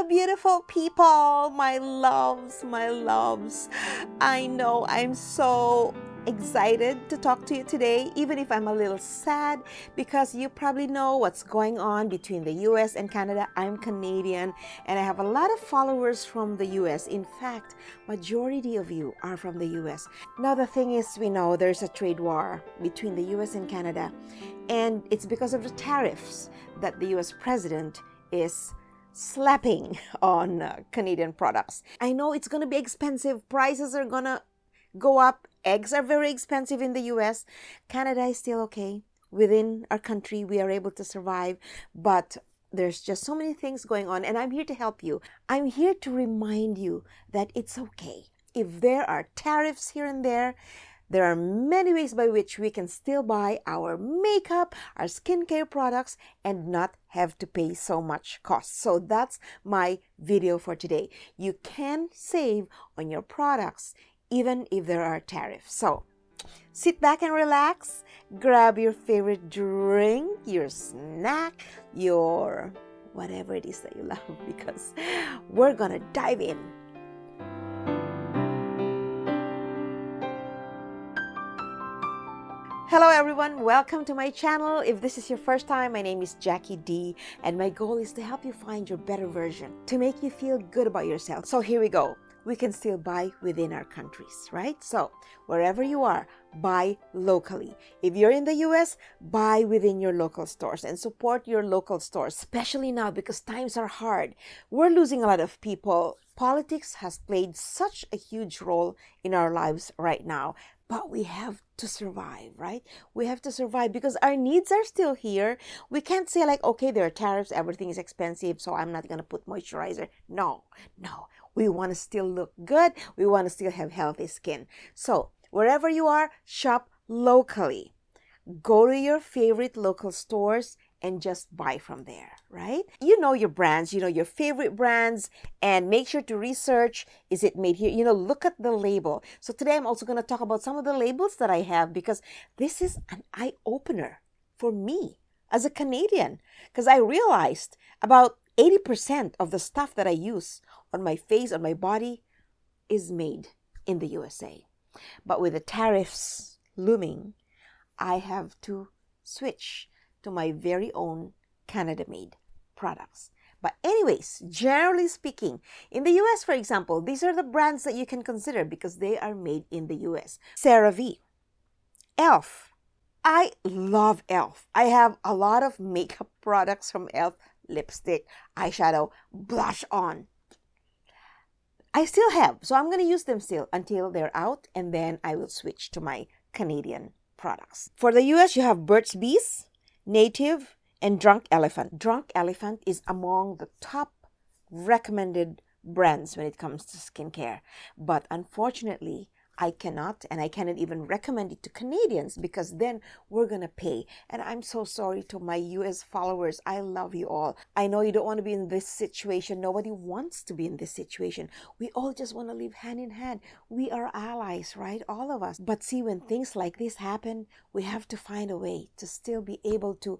Hello, beautiful people, my loves, my loves. I know I'm so excited to talk to you today, even if I'm a little sad, because you probably know what's going on between the US and Canada. I'm Canadian and I have a lot of followers from the US. In fact, majority of you are from the US. Now the thing is, we know there's a trade war between the US and Canada, and it's because of the tariffs that the US president is slapping on Canadian products. I know it's going to be expensive. Prices are going to go up. Eggs are very expensive in the US. Canada is still okay. Within our country, we are able to survive, but there's just so many things going on, and I'm here to help you. I'm here to remind you that it's okay. If there are tariffs here and there are many ways by which we can still buy our makeup, our skincare products, and not have to pay so much cost. So that's my video for today. You can save on your products even if there are tariffs. So sit back and relax, grab your favorite drink, your snack, your whatever it is that you love, because we're gonna dive in. Hello everyone, welcome to my channel. If this is your first time, my name is Jackie D, and my goal is to help you find your better version, to make you feel good about yourself. So here we go. We can still buy within our countries, right? So wherever you are, buy locally. If you're in the US, buy within your local stores and support your local stores, especially now because times are hard. We're losing a lot of people. Politics has played such a huge role in our lives right now. But we have to survive, right? We have to survive because our needs are still here. We can't say like, okay, there are tariffs, everything is expensive, so I'm not going to put moisturizer. No. We want to still look good. We want to still have healthy skin. So wherever you are, shop locally. Go to your favorite local stores and just buy from there, right? You know your brands, you know your favorite brands, and make sure to research, is it made here? Look at the label. So today I'm also going to talk about some of the labels that I have, because this is an eye-opener for me as a Canadian, because I realized about 80% of the stuff that I use on my face, on my body, is made in the USA. But with the tariffs looming, I have to switch to my very own Canada-made products. But anyways, generally speaking, in the US, for example, these are the brands that you can consider because they are made in the US. CeraVe, e.l.f. I love e.l.f. I have a lot of makeup products from e.l.f. Lipstick, eyeshadow, blush on. I still have, so I'm going to use them still until they're out, and then I will switch to my Canadian products. For the US, you have Burt's Bees, Native, and Drunk Elephant. Drunk Elephant is among the top recommended brands when it comes to skincare. But unfortunately, I cannot even recommend it to Canadians, because then we're going to pay. And I'm so sorry to my US followers. I love you all. I know you don't want to be in this situation. Nobody wants to be in this situation. We all just want to live hand in hand. We are allies, right? All of us. But see, when things like this happen, we have to find a way to still be able to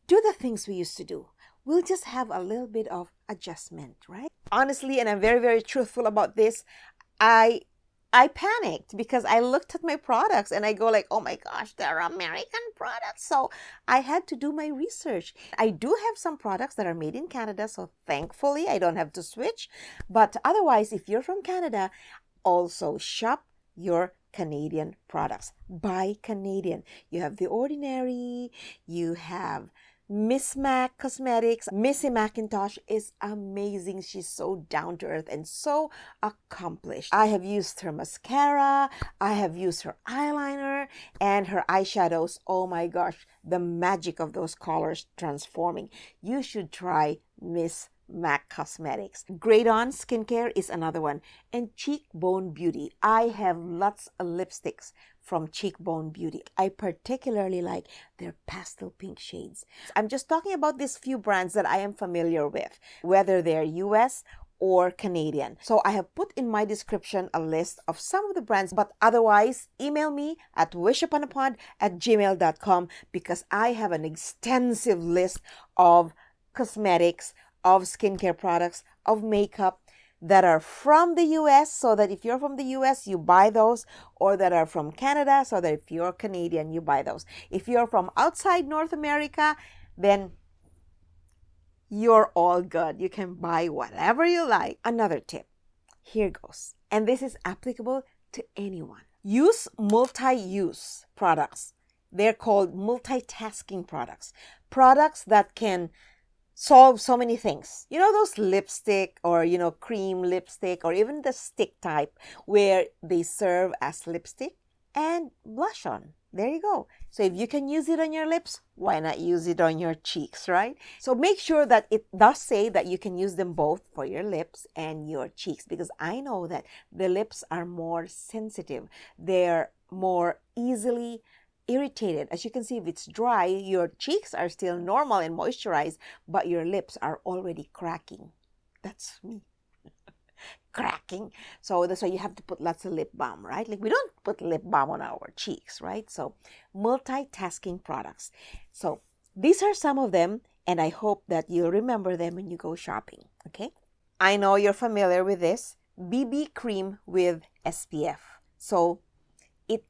do the things we used to do. We'll just have a little bit of adjustment, right? Honestly, and I'm very, very truthful about this, I panicked because I looked at my products and I go like, oh my gosh, they're American products. So I had to do my research. I do have some products that are made in Canada, so thankfully I don't have to switch. But otherwise, if you're from Canada, also shop your Canadian products. Buy Canadian. You have The Ordinary, you have Miss Mac Cosmetics. Missy McIntosh is amazing. She's so down to earth and so accomplished. I have used her mascara, I have used her eyeliner, and her eyeshadows. Oh my gosh, the magic of those colors transforming. You should try Miss Mac Cosmetics. Great On Skincare is another one. And Cheekbone Beauty. I have lots of lipsticks from Cheekbone Beauty. I particularly like their pastel pink shades. I'm just talking about these few brands that I am familiar with, whether they're US or Canadian. So I have put in my description a list of some of the brands, but otherwise, email me at wishuponapod@gmail.com, because I have an extensive list of cosmetics, of skincare products, of makeup that are from the US, so that if you're from the US, you buy those, or that are from Canada, so that if you're Canadian, you buy those. If you're from outside North America, then you're all good. You can buy whatever you like. Another tip, here goes, and this is applicable to anyone. Use multi-use products. They're called multitasking products. Products that can solve so many things. You know those lipstick or, cream lipstick or even the stick type where they serve as lipstick and blush on. There you go. So if you can use it on your lips, why not use it on your cheeks, right? So make sure that it does say that you can use them both for your lips and your cheeks, because I know that the lips are more sensitive. They're more easily irritated. As you can see, if it's dry, your cheeks are still normal and moisturized, but your lips are already cracking. That's me. Cracking. So that's why you have to put lots of lip balm, right? Like we don't put lip balm on our cheeks, right? So multitasking products. So these are some of them, and I hope that you'll remember them when you go shopping, okay? I know you're familiar with this. BB cream with SPF. So it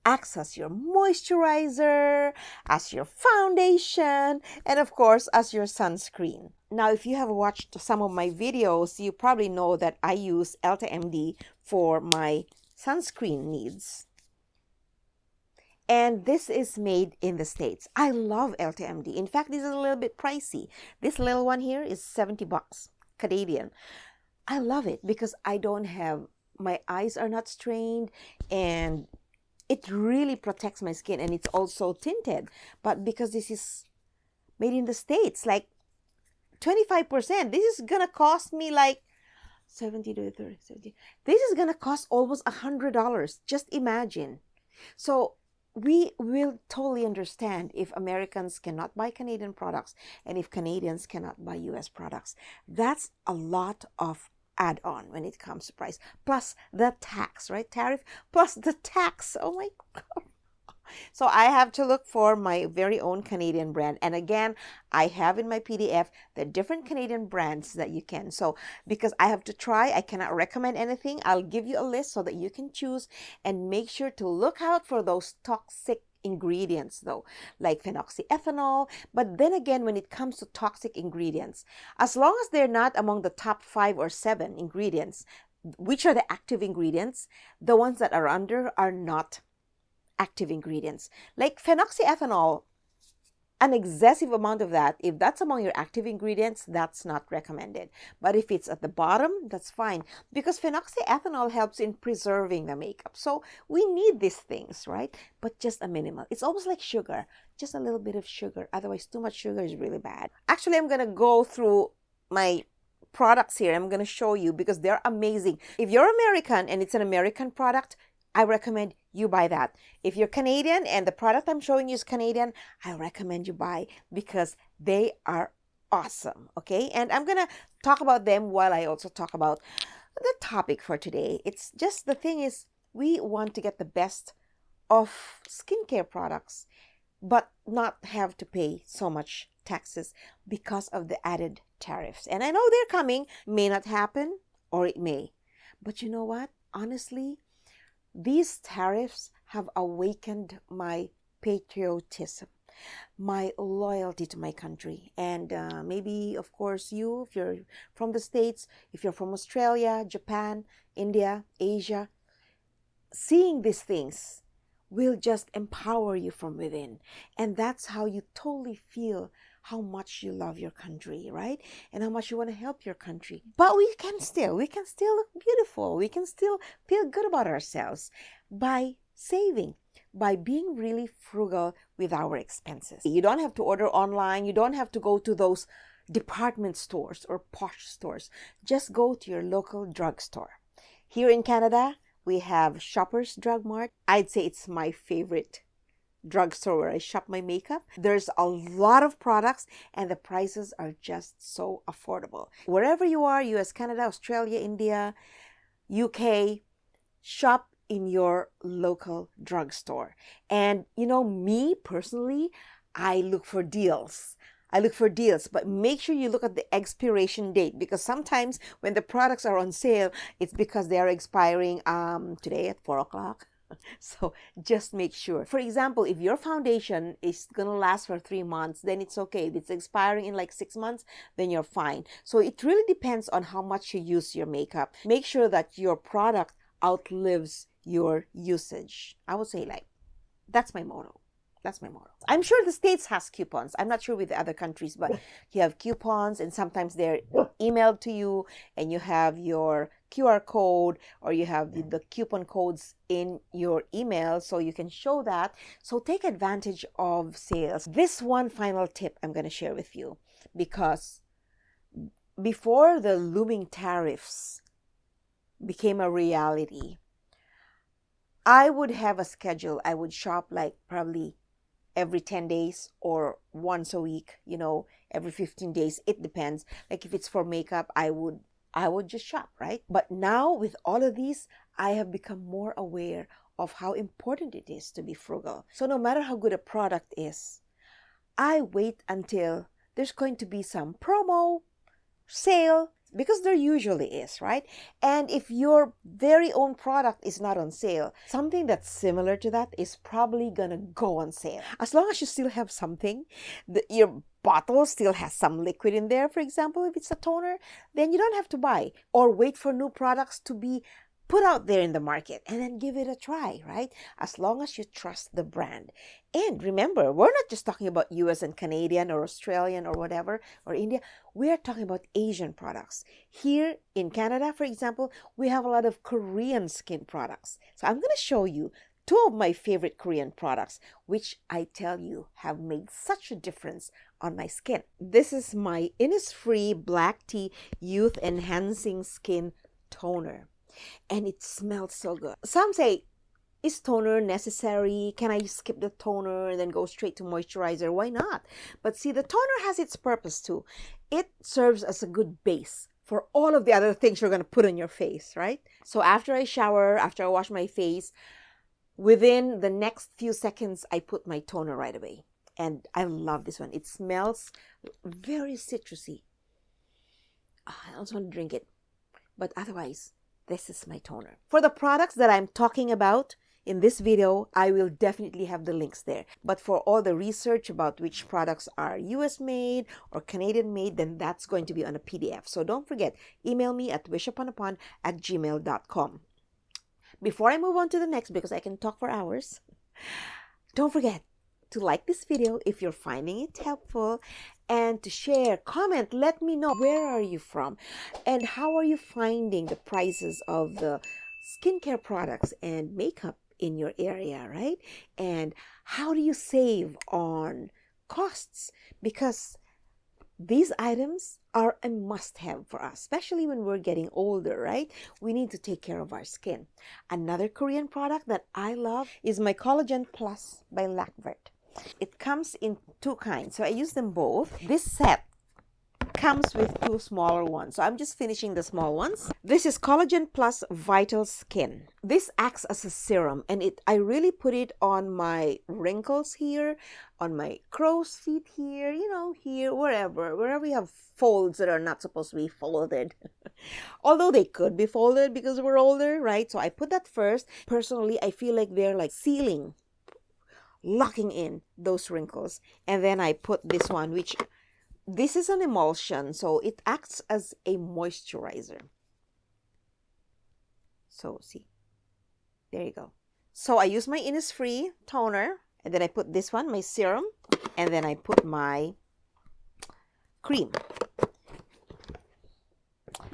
acts as your moisturizer, as your foundation, and of course, as your sunscreen. Now, if you have watched some of my videos, you probably know that I use EltaMD for my sunscreen needs. And this is made in the States. I love EltaMD. In fact, this is a little bit pricey. This little one here is 70 bucks Canadian. I love it because my eyes are not strained, and it really protects my skin, and it's also tinted. But because this is made in the States, like 25%, this is gonna cost me like 70 to 30, 70. This is gonna cost almost $100. Just imagine. So we will totally understand if Americans cannot buy Canadian products and if Canadians cannot buy US products. That's a lot of add-on when it comes to price, plus the tax, right? Tariff plus the tax. Oh my God. So I have to look for my very own Canadian brand. And again, I have in my PDF the different Canadian brands that you can. So because I have to try, I cannot recommend anything. I'll give you a list so that you can choose, and make sure to look out for those toxic ingredients though, like phenoxyethanol. But then again, when it comes to toxic ingredients, as long as they're not among the top 5 or 7 ingredients, which are the active ingredients, the ones that are under are not active ingredients. Like phenoxyethanol, an excessive amount of that, if that's among your active ingredients, that's not recommended. But if it's at the bottom, that's fine, because phenoxyethanol helps in preserving the makeup. So we need these things, right? But just a minimal. It's almost like sugar, just a little bit of sugar. Otherwise, too much sugar is really bad. Actually, I'm going to go through my products here. I'm going to show you because they're amazing. If you're American and it's an American product, I recommend you buy that. If you're Canadian and the product I'm showing you is Canadian, I recommend you buy because they are awesome, okay? And I'm going to talk about them while I also talk about the topic for today. It's just, the thing is, we want to get the best of skincare products, but not have to pay so much taxes because of the added tariffs. And I know they're coming, may not happen, or it may. But you know what? Honestly, these tariffs have awakened my patriotism, my loyalty to my country. And maybe, of course, you, if you're from the States, if you're from Australia, Japan, India, Asia, seeing these things will just empower you from within. And that's how you totally feel how much you love your country, right? And how much you want to help your country. But we can still look beautiful. We can still feel good about ourselves by saving, by being really frugal with our expenses. You don't have to order online. You don't have to go to those department stores or posh stores. Just go to your local drugstore. Here in Canada, we have Shoppers Drug Mart. I'd say it's my favorite drugstore where I shop my makeup. There's a lot of products and the prices are just so affordable. Wherever you are, US, Canada, Australia, India, UK, shop in your local drugstore. And you know, me personally, I look for deals. I look for deals, but make sure you look at the expiration date, because sometimes when the products are on sale, it's because they are expiring today at 4 o'clock. So just make sure. For example, if your foundation is going to last for 3 months, then it's okay. If it's expiring in like 6 months, then you're fine. So it really depends on how much you use your makeup. Make sure that your product outlives your usage. I would say, like, that's my motto. That's my motto. I'm sure the States has coupons. I'm not sure with the other countries, but you have coupons, and sometimes they're emailed to you, and you have your QR code, or you have the coupon codes in your email, so you can show that. So take advantage of sales. This one final tip I'm going to share with you, because before the looming tariffs became a reality, I would have a schedule. I would shop like probably every 10 days or once a week, every 15 days. It depends. Like if it's for makeup, I would just shop, right? But now with all of these, I have become more aware of how important it is to be frugal. So no matter how good a product is, I wait until there's going to be some promo, sale, because there usually is, right? And if your very own product is not on sale, something that's similar to that is probably gonna go on sale. As long as you still have something, your bottle still has some liquid in there, for example, if it's a toner, then you don't have to buy or wait for new products to be put out there in the market and then give it a try, right? As long as you trust the brand. And remember, we're not just talking about US and Canadian or Australian or whatever, or India. We're talking about Asian products. Here in Canada, for example, we have a lot of Korean skin products. So I'm going to show you 2 of my favorite Korean products, which I tell you have made such a difference on my skin. This is my Innisfree Black Tea Youth Enhancing Skin Toner. And it smells so good. Some say, is toner necessary? Can I skip the toner and then go straight to moisturizer? Why not? But see, the toner has its purpose too. It serves as a good base for all of the other things you're going to put on your face, right? So after I shower, after I wash my face, within the next few seconds, I put my toner right away. And I love this one. It smells very citrusy. I also want to drink it. But otherwise, this is my toner. For the products that I'm talking about in this video, I will definitely have the links there. But for all the research about which products are US made or Canadian made, then that's going to be on a PDF. So don't forget, email me at wishuponapon@gmail.com. Before I move on to the next, because I can talk for hours, don't forget to like this video if you're finding it helpful, and to share, comment, let me know where are you from and how are you finding the prices of the skincare products and makeup in your area, right? And how do you save on costs? Because these items are a must-have for us, especially when we're getting older, right? We need to take care of our skin. Another Korean product that I love is my Collagen Plus by Lacvert. It comes in 2 kinds, so I use them both. This set comes with 2 smaller ones, so I'm just finishing the small ones. This is Collagen Plus Vital Skin. This acts as a serum, and I really put it on my wrinkles here, on my crow's feet here, here, wherever you have folds that are not supposed to be folded. Although they could be folded because we're older, right? So I put that first. Personally, I feel like they're like sealing, locking in those wrinkles. And then I put this one, which this is an emulsion, so it acts as a moisturizer. So see, there you go. So I use my Innisfree toner, and then I put this one, my serum, and then I put my cream.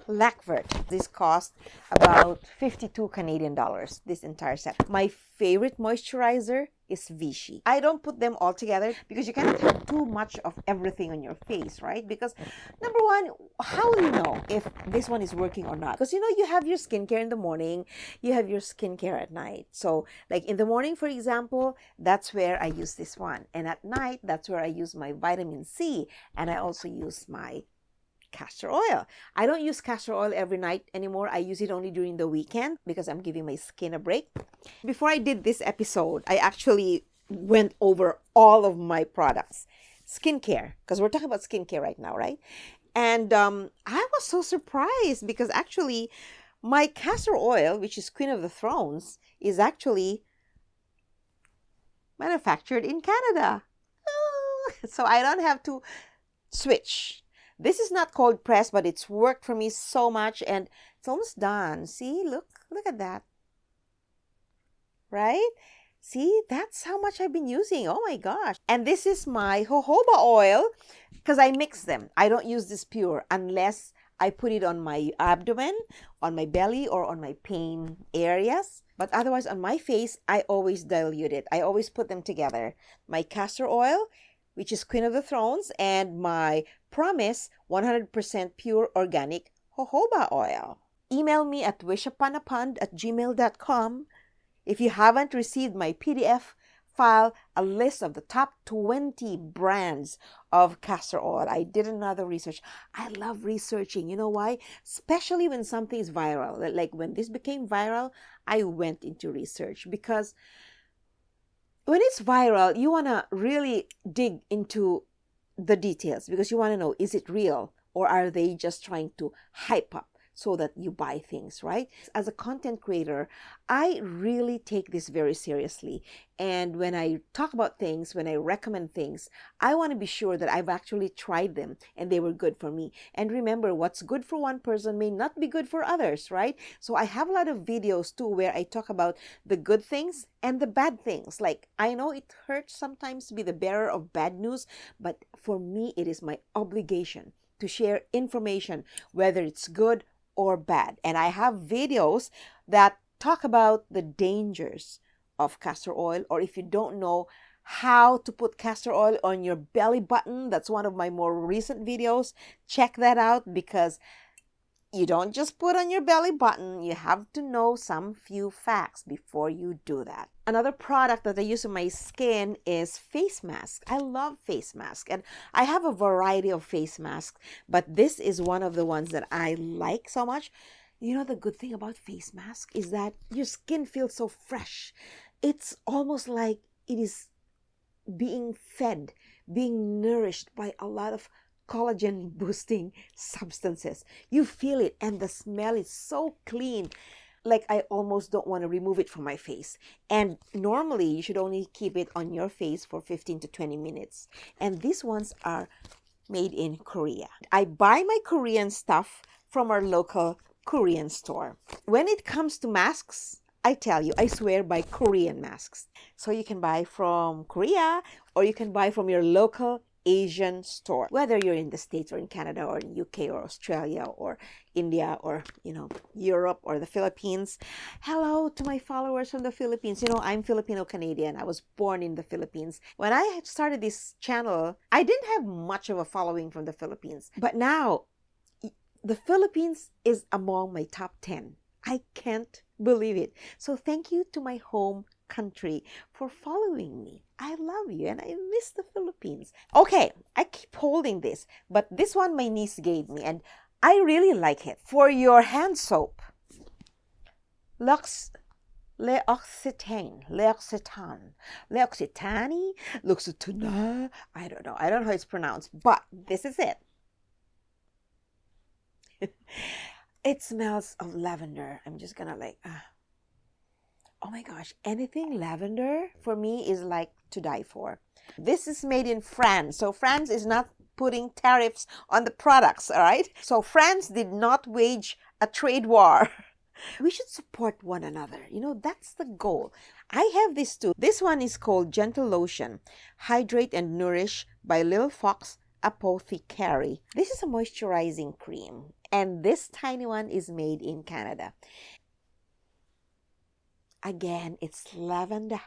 Lacvert. This cost about 52 Canadian dollars, this entire set. My favorite moisturizer is Vichy. I don't put them all together because you cannot have too much of everything on your face, right? Because number one, how will you know if this one is working or not? Because you have your skincare in the morning, you have your skincare at night. So like in the morning, for example, that's where I use this one. And at night, that's where I use my vitamin C. And I also use my castor oil. I don't use castor oil every night anymore. I use it only during the weekend because I'm giving my skin a break. Before I did this episode, I actually went over all of my products. skincare, because we're talking about skincare right now, right? And I was so surprised because actually my castor oil, which is Queen of the Thrones, is actually manufactured in Canada. Oh, so I don't have to switch. This is not cold press, but it's worked for me so much, and it's almost done. See, look at that. Right? See, that's how much I've been using. Oh my gosh. And this is my jojoba oil because I mix them. I don't use this pure unless I put it on my abdomen, on my belly, or on my pain areas. But otherwise, on my face, I always dilute it. I always put them together. My castor oil, which is Queen of the Thrones, and my Promise 100% pure organic jojoba oil. Email me at wishuponapond@gmail.com if you haven't received my PDF file, a list of the top 20 brands of castor oil. I did another research. I love researching. You know why? Especially when something is viral. Like when this became viral, I went into research because when it's viral, you want to really dig into the details because you want to know, is it real or are they just trying to hype up so that you buy things, right? As a content creator, I really take this very seriously. And when I talk about things, when I recommend things, I want to be sure that I've actually tried them and they were good for me. And remember, what's good for one person may not be good for others, right? So I have a lot of videos too where I talk about the good things and the bad things. Like, I know it hurts sometimes to be the bearer of bad news, but for me, it is my obligation to share information, whether it's good or bad. And I have videos that talk about the dangers of castor oil, or if you don't know how to put castor oil on your belly button, that's one of my more recent videos. Check that out because you don't just put on your belly button. You have to know some few facts before you do that. Another product that I use on my skin is face mask. I love face mask, and I have a variety of face masks, but this is one of the ones that I like so much. You know, the good thing about face mask is that your skin feels so fresh. It's almost like it is being fed, being nourished by a lot of collagen boosting substances. You feel it, and the smell is so clean. Like, I almost don't want to remove it from my face. And normally you should only keep it on your face for 15 to 20 minutes. And these ones are made in Korea. I buy my Korean stuff from our local Korean store. When it comes to masks, I tell you, I swear by Korean masks. So you can buy from Korea or you can buy from your local Asian store, whether you're in the States or in Canada or in UK or Australia or India or, Europe or the Philippines. Hello to my followers from the Philippines. I'm Filipino-Canadian. I was born in the Philippines. When I started this channel, I didn't have much of a following from the Philippines. But now, the Philippines is among my top 10. I can't believe it. So thank you to my home country for following me. I love you and I miss the Philippines. Okay, I keep holding this, but this one my niece gave me and I really like it. For your hand soap, L'Occitane, I don't know how it's pronounced, but this is it. It smells of lavender. I'm just gonna oh my gosh, anything lavender for me is like to die for. This is made in France. So France is not putting tariffs on the products, all right? So France did not wage a trade war. We should support one another. That's the goal. I have this too. This one is called Gentle Lotion, Hydrate and Nourish by Little Fox Apothecary. This is a moisturizing cream. And this tiny one is made in Canada. Again, it's lavender.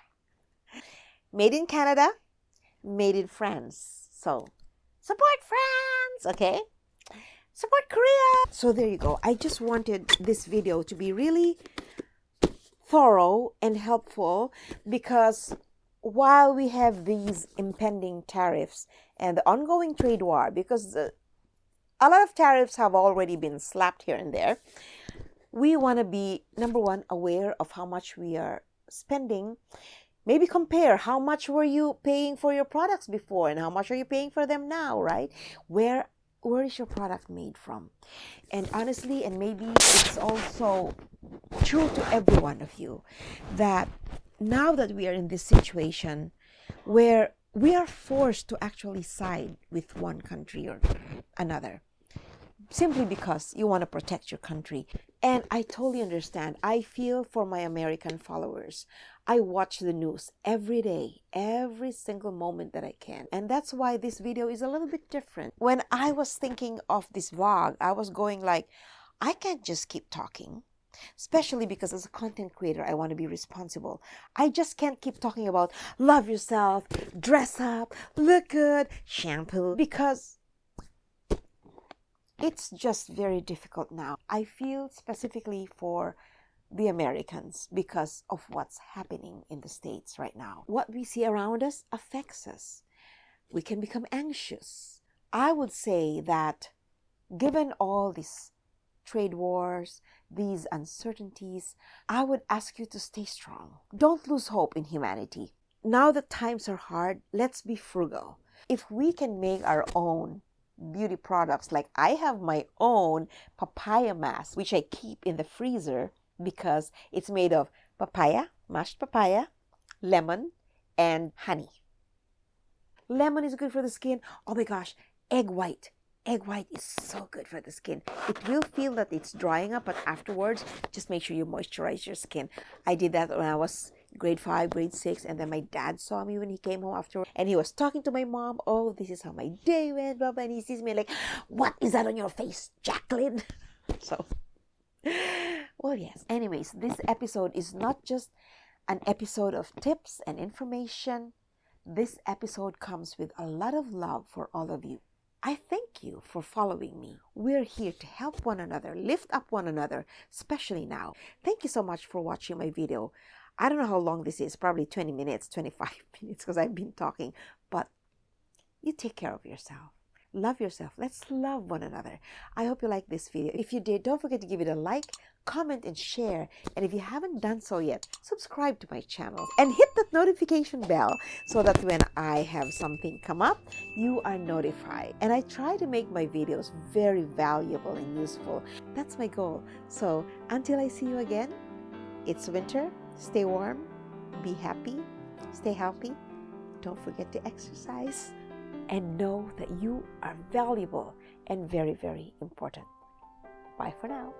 Made in Canada, made in France. So, support France, okay? Support Korea. So there you go. I just wanted this video to be really thorough and helpful because while we have these impending tariffs and the ongoing trade war, because a lot of tariffs have already been slapped here and there, we want to be, number one, aware of how much we are spending, Maybe compare how much were you paying for your products before and how much are you paying for them now, right? Where is your product made from? And honestly, and maybe it's also true to every one of you, that now that we are in this situation where we are forced to actually side with one country or another, simply because you want to protect your country. And I totally understand. I feel for my American followers. I watch the news every day, every single moment that I can. And that's why this video is a little bit different. When I was thinking of this vlog, I was going like, I can't just keep talking. Especially because as a content creator, I want to be responsible. I just can't keep talking about love yourself, dress up, look good, shampoo, because it's just very difficult now. I feel specifically for the Americans because of what's happening in the States right now. What we see around us affects us. We can become anxious. I would say that given all these trade wars, these uncertainties, I would ask you to stay strong. Don't lose hope in humanity. Now that times are hard, let's be frugal. If we can make our own beauty products, like I have my own papaya mask, which I keep in the freezer because it's made of papaya, mashed papaya, lemon, and honey. Lemon is good for the skin. Oh my gosh, egg white. Egg white is so good for the skin. It will feel that it's drying up, but afterwards, just make sure you moisturize your skin. I did that when I was grade 5, grade 6, and then my dad saw me when he came home after, and he was talking to my mom. Oh, this is how my day went, blah, blah, and he sees me like, what is that on your face, Jacqueline? So, well, yes. Anyways, this episode is not just an episode of tips and information. This episode comes with a lot of love for all of you. I thank you for following me. We're here to help one another, lift up one another, especially now. Thank you so much for watching my video. I don't know how long this is, probably 20 minutes, 25 minutes, because I've been talking. But you take care of yourself. Love yourself. Let's love one another. I hope you like this video. If you did, don't forget to give it a like, comment, and share. And if you haven't done so yet, subscribe to my channel and hit that notification bell so that when I have something come up, you are notified. And I try to make my videos very valuable and useful. That's my goal. So until I see you again, it's winter. Stay warm, be happy, stay healthy. Don't forget to exercise. And know that you are valuable and very, very important. Bye for now.